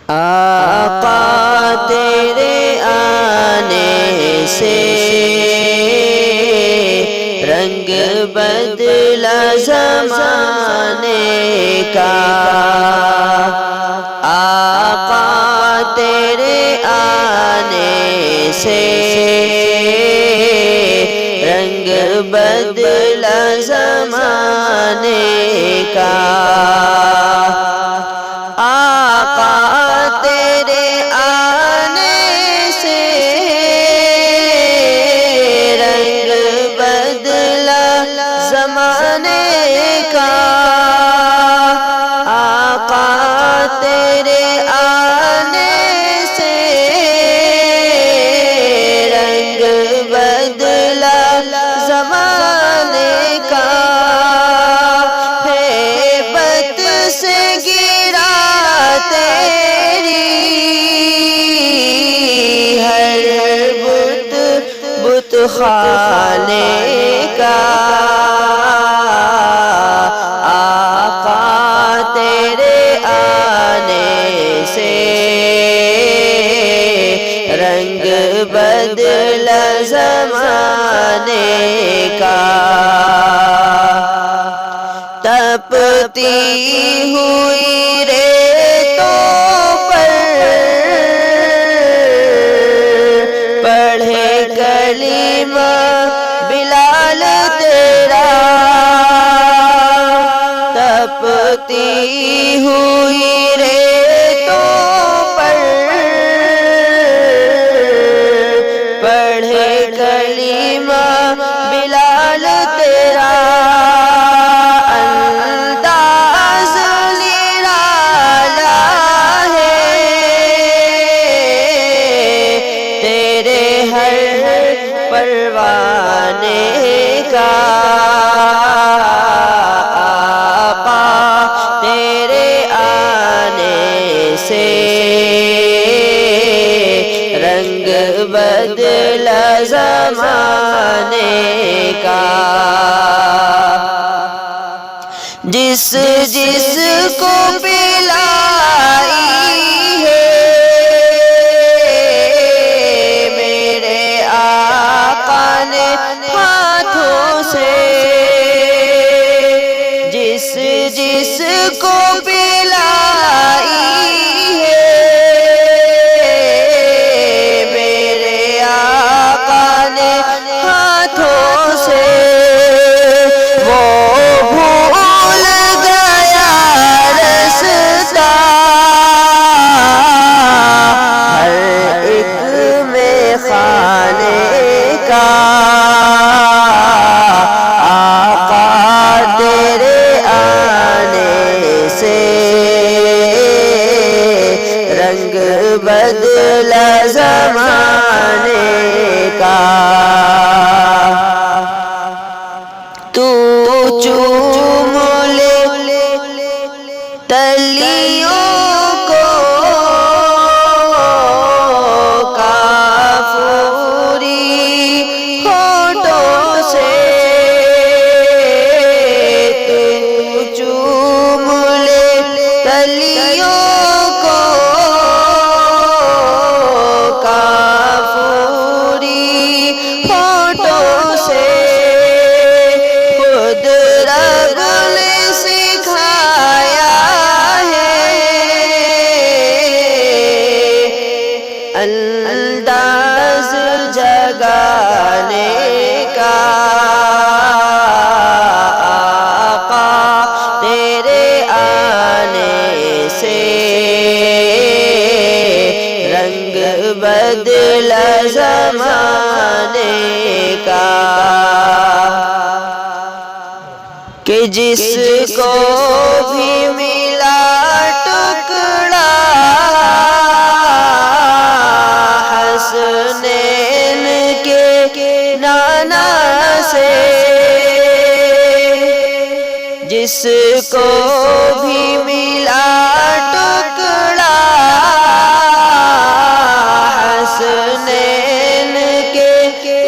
آقا تیرے آنے سے رنگ بدلا زمانے کا، آقا تیرے آنے سے رنگ بدلا زمانے کا، آقا تیرے آنے سے رنگ بدلا زمانے کا، آقا تیرے آنے سے رنگ بدلا زمانے کا، ہیبت سے گرا تیری ہر بت خانے کا، آقا تیرے آنے سے رنگ بدلا زمانے کا، تپتی ہوئی ریتوں پر پڑھے کلمہ بلال تیرا، تپتی ہوئی ریتوں پر پڑھے کلمہ بلال تیرا، انداز نرالا ہے تیرے ہر پروانے کا، آقا تیرے آنے سے رنگ بدلا زمانے کا، جس کو پلائی ہے میرے آقا نے ہاتھوں سے، جس کو پلائی ہے میرے آقا نے ہاتھوں سے، وہ بھول گیا رستا ہر ایک میں خانے کا، آقا تیرے آنے سے رنگ بدلا زمانے کا، تو چوم لے تلیوں کو کافوری ہونٹوں سے، تو چوم لے تلیوں کو کافوری ہونٹوں سے، خود رب نے سکھایا ہے انداز جگانے کا، آقا تیرے آنے سے رنگ بدلا زمانے کا، کہ جس کو بھی ملا ٹکڑا حسنین کے نانا سے، جس کو بھی ملا ٹکڑا حسنین کے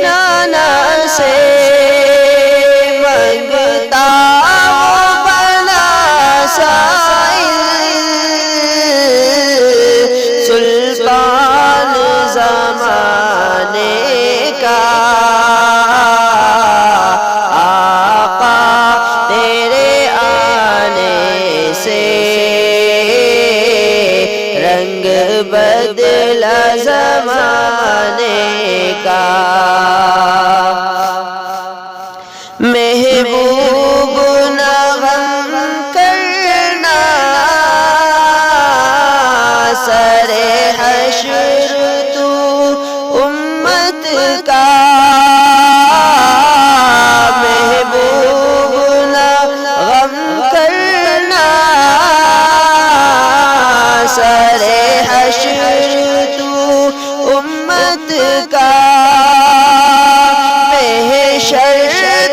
نانا سے، منگتا وہ بنا سا رنگ بدلا زمانے کا محبوب نہ غم کرنا سر حشر تو امت کا محبوب نہ غم کرنا سر حشر تو امت کا محشر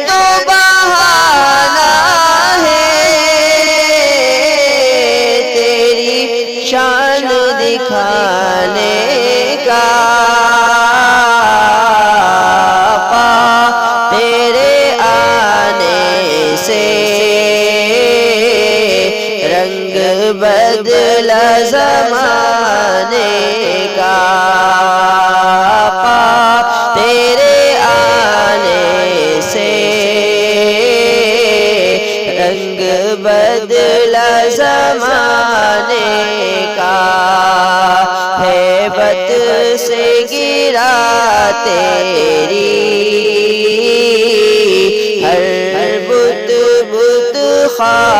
تو بہانہ ہے تیری شان دکھانے کا تیرے آنے سے رنگ بدلا زمانے کا تیرے آنے سے رنگ بدلا زمانے کا ہیبت سے گرا تیری ہر بت بت خواہ